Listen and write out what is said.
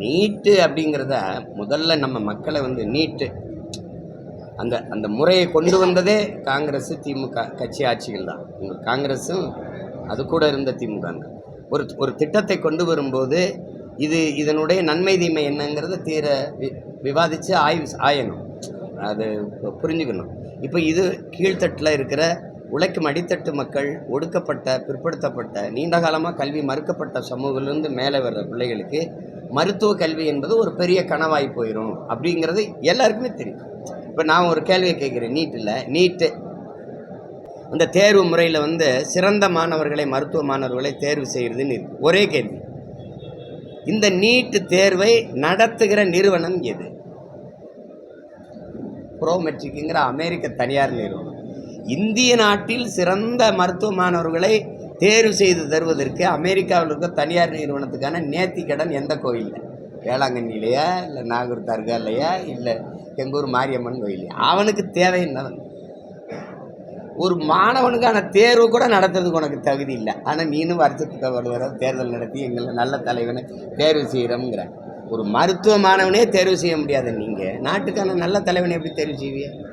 நீட்டு அப்படிங்கிறத முதல்ல நம்ம மக்களை நீட்டு அந்த அந்த முறையை கொண்டு வந்ததே காங்கிரஸ் திமுக கட்சி ஆட்சிகள் தான். காங்கிரஸும் அது கூட இருந்த திமுக தான். ஒரு திட்டத்தை கொண்டு வரும்போது இதனுடைய நன்மை தீமை என்னங்கிறத விவாதித்து ஆயணும், அது புரிஞ்சுக்கணும். இப்போ இது கீழ்த்தட்டில் இருக்கிற உழைக்கும் அடித்தட்டு மக்கள், ஒடுக்கப்பட்ட பிற்படுத்தப்பட்ட நீண்ட காலமாக கல்வி மறுக்கப்பட்ட சமூகத்திலிருந்து மேலே வர்ற பிள்ளைகளுக்கு மருத்துவ கல்வி என்பது ஒரு பெரிய கனவாய் போயிடும் அப்படிங்கிறது எல்லாருக்குமே தெரியும். இப்போ நான் ஒரு கேள்வியை கேட்குறேன், நீட்டு அந்த தேர்வு முறையில் சிறந்த மாணவர்களை மருத்துவ மாணவர்களை தேர்வு செய்கிறதுன்னு இருக்கு. ஒரே கேள்வி, இந்த நீட்டு தேர்வை நடத்துகிற நிறுவனம் எது? ப்ரோமெட்ரிக்குங்கிற அமெரிக்க தனியார் நிறுவனம். இந்திய நாட்டில் சிறந்த மருத்துவ மாணவர்களை தேர்வு செய்து தருவதற்கு அமெரிக்காவில் இருக்க தனியார் நிறுவனத்துக்கான நேர்த்திக்கடன் எந்த கோயிலில்? வேளாங்கண்ணிலையா, இல்லை நாகூர் தர்காலையா, இல்லை எங்கூர் மாரியம்மன் கோயிலையா? அவனுக்கு தேவை என்ன? ஒரு மாணவனுக்கான தேர்வு கூட நடத்துறதுக்கு உனக்கு தகுதி இல்லை. ஆனால் நீனும் வருஷத்துக்கு ஒரு தடவை தேர்தல் நடத்தி எங்களை நல்ல தலைவனை தேர்வு செய்கிறோங்கிற. ஒரு மருத்துவ மாணவனே தேர்வு செய்ய முடியாத நீங்கள் நாட்டுக்கான நல்ல தலைவனை எப்படி தேர்வு செய்வீங்க?